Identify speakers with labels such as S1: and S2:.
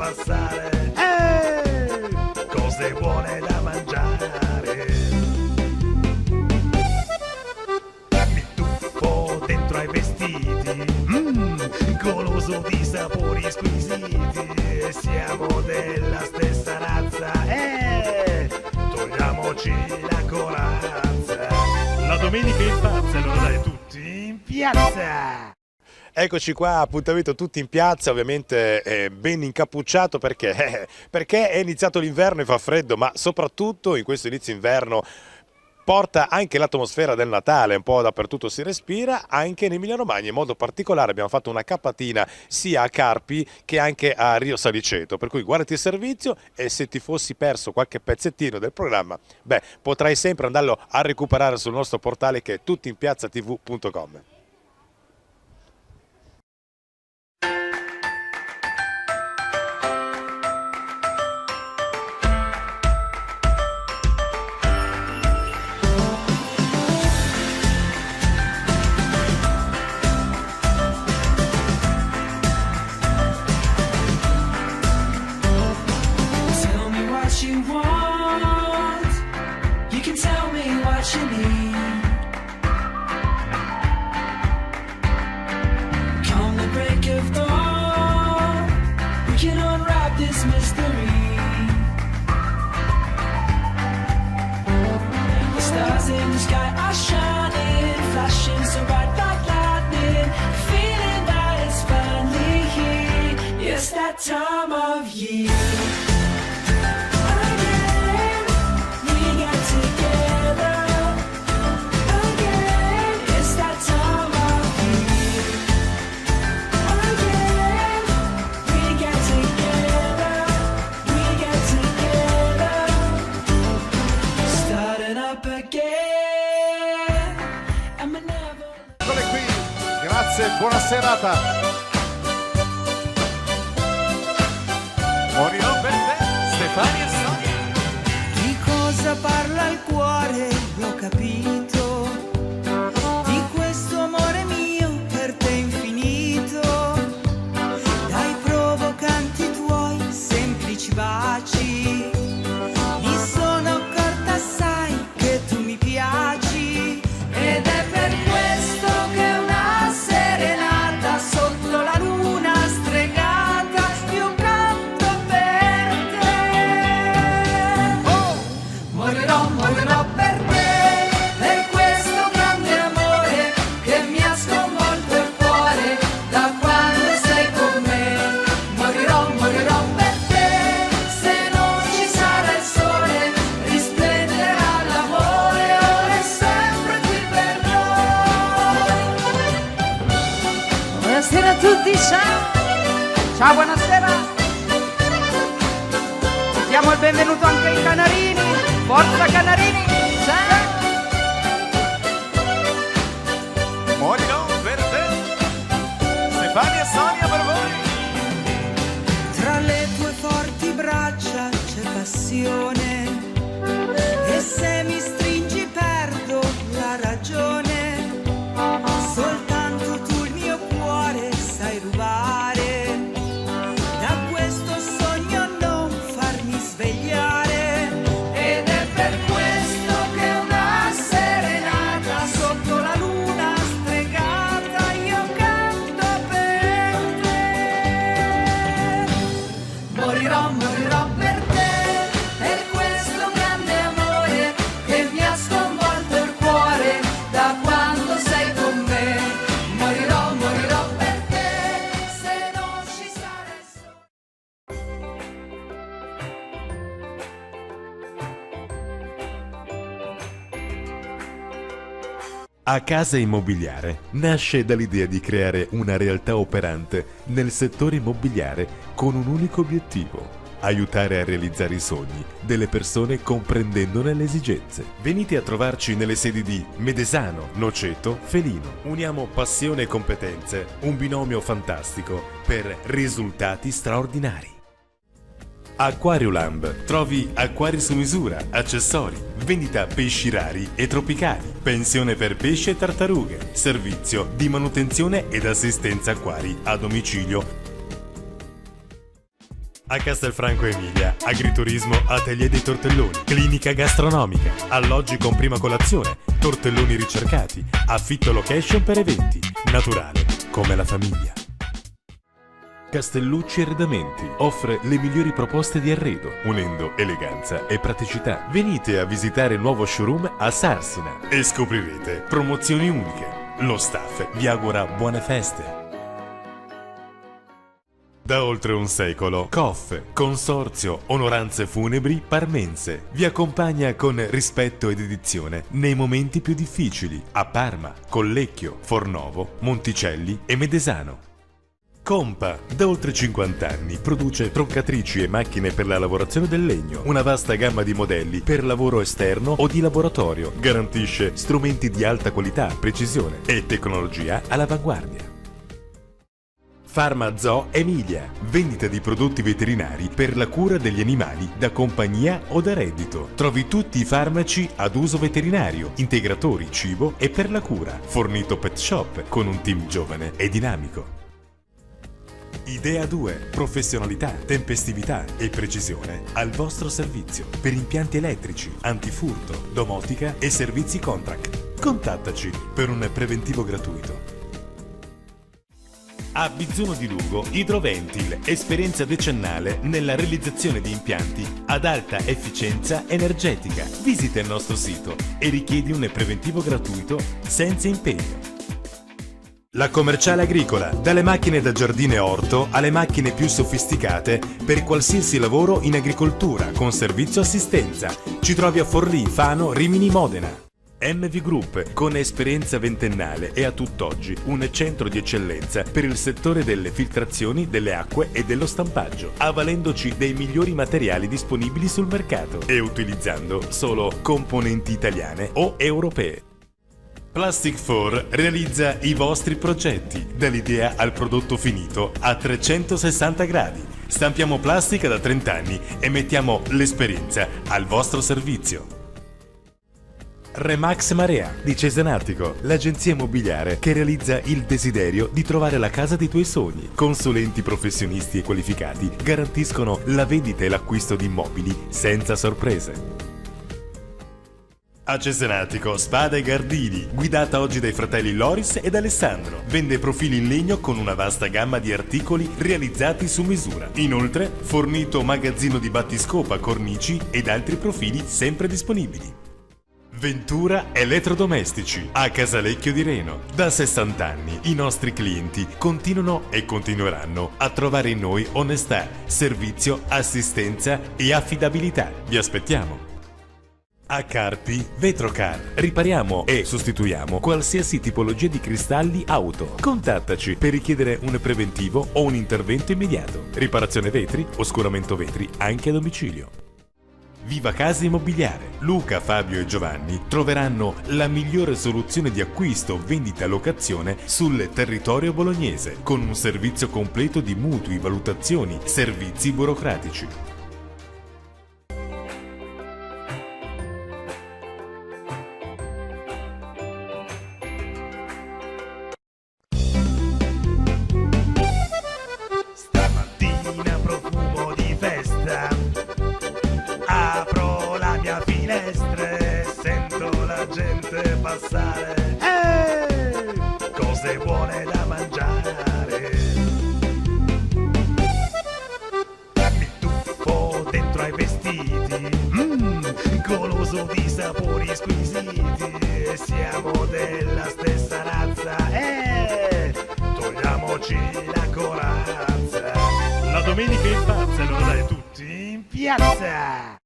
S1: passare, cose buone da mangiare. Mi tuffo dentro ai vestiti, goloso di sapori squisiti. Siamo della stessa razza, togliamoci la corazza. La domenica in pazza, allora dai tutti in piazza.
S2: Eccoci qua, appuntamento tutti in piazza, ovviamente ben incappucciato perché è iniziato l'inverno e fa freddo, ma soprattutto in questo inizio inverno porta anche l'atmosfera del Natale, un po' dappertutto si respira, anche in Emilia Romagna in modo particolare abbiamo fatto una cappatina sia a Carpi che anche a Rio Saliceto, per cui guardati il servizio e se ti fossi perso qualche pezzettino del programma, potrai sempre andarlo a recuperare sul nostro portale che è tuttinpiazzatv.com.
S3: Time of year.
S4: Grazie, buona serata. Morirò per te, Stefania e Sonia.
S5: Di cosa parla il cuore, l'ho capito. Di questo amore mio per te infinito. Dai provocanti tuoi semplici baci. Mi sono accorta, sai, che tu mi piaci. Ed è per questo che una serenata sotto la luna stregata io canto per te. Oh! Morirò per te, per questo grande amore che mi ha sconvolto il cuore da quando sei con me. Morirò per te, se non ci sarà il sole, risplenderà l'amore, ora è sempre qui per noi. Buonasera a tutti, ciao, buonasera. Diamo il benvenuto anche ai Canarini, forza Canarini, ciao.
S4: Morirò per te, Stefania e Sonia per voi.
S5: Tra le tue forti braccia c'è passione e se mi stringi perdo la ragione. Soltanto tu il mio cuore sai rubare, da questo sogno non farmi svegliare. Ed è per questo che una serenata sotto la luna stregata io canto per te. Morirò per te, per questo grande amore che mi ha sconvolto il cuore da quando sei con me. Morirò per te, se non ci sarà il sole.
S6: A Casa Immobiliare nasce dall'idea di creare una realtà operante nel settore immobiliare con un unico obiettivo: aiutare a realizzare i sogni delle persone comprendendone le esigenze. Venite a trovarci nelle sedi di Medesano, Noceto, Felino. Uniamo passione e competenze, un binomio fantastico per risultati straordinari. Aquariulamb, trovi acquari su misura, accessori, vendita pesci rari e tropicali, pensione per pesci e tartarughe, servizio di manutenzione ed assistenza acquari a domicilio. A Castelfranco Emilia, agriturismo Atelier dei Tortelloni, clinica gastronomica, alloggi con prima colazione, tortelloni ricercati, affitto location per eventi, naturale come la famiglia. Castellucci Arredamenti offre le migliori proposte di arredo, unendo eleganza e praticità. Venite a visitare il nuovo showroom a Sarsina e scoprirete promozioni uniche. Lo staff vi augura buone feste. Da oltre un secolo, COF, Consorzio Onoranze Funebri Parmense, vi accompagna con rispetto ed dedizione nei momenti più difficili a Parma, Collecchio, Fornovo, Monticelli e Medesano. Compa, da oltre 50 anni, produce troncatrici e macchine per la lavorazione del legno, una vasta gamma di modelli per lavoro esterno o di laboratorio, garantisce strumenti di alta qualità, precisione e tecnologia all'avanguardia. Farmazoo Emilia, vendita di prodotti veterinari per la cura degli animali da compagnia o da reddito. Trovi tutti i farmaci ad uso veterinario, integratori, cibo e per la cura. Fornito pet shop con un team giovane e dinamico. Idea 2. Professionalità, tempestività e precisione al vostro servizio per impianti elettrici, antifurto, domotica e servizi contract. Contattaci per un preventivo gratuito. A Bizzuno di Lugo, Idroventil, esperienza decennale nella realizzazione di impianti ad alta efficienza energetica. Visita il nostro sito e richiedi un preventivo gratuito senza impegno. La Commerciale Agricola, dalle macchine da giardino e orto alle macchine più sofisticate per qualsiasi lavoro in agricoltura con servizio assistenza. Ci trovi a Forlì, Fano, Rimini, Modena. MV Group, con esperienza ventennale e a tutt'oggi un centro di eccellenza per il settore delle filtrazioni, delle acque e dello stampaggio, avvalendoci dei migliori materiali disponibili sul mercato e utilizzando solo componenti italiane o europee. Plastic 4 realizza i vostri progetti, dall'idea al prodotto finito a 360 gradi. Stampiamo plastica da 30 anni e mettiamo l'esperienza al vostro servizio. Remax Marea di Cesenatico, l'agenzia immobiliare che realizza il desiderio di trovare la casa dei tuoi sogni. Consulenti professionisti e qualificati garantiscono la vendita e l'acquisto di immobili senza sorprese. A Cesenatico, Spada e Gardini, guidata oggi dai fratelli Loris ed Alessandro. Vende profili in legno con una vasta gamma di articoli realizzati su misura. Inoltre, fornito magazzino di battiscopa, cornici ed altri profili sempre disponibili. Ventura Elettrodomestici a Casalecchio di Reno. Da 60 anni i nostri clienti continuano e continueranno a trovare in noi onestà, servizio, assistenza e affidabilità. Vi aspettiamo. A Carpi Vetrocar ripariamo e sostituiamo qualsiasi tipologia di cristalli auto. Contattaci per richiedere un preventivo o un intervento immediato. Riparazione vetri, oscuramento vetri anche a domicilio. Viva Casa Immobiliare. Luca, Fabio e Giovanni troveranno la migliore soluzione di acquisto, vendita e locazione sul territorio bolognese, con un servizio completo di mutui, valutazioni, servizi burocratici.
S1: Stamattina profumo di festa, apro la mia finestra e sento la gente passare. Cose buone da mangiare. Mi tuffo dentro ai vestiti, goloso di sapori squisiti. Siamo della stessa razza, togliamoci la corazza. La domenica in pazza, allora dai tutti in piazza.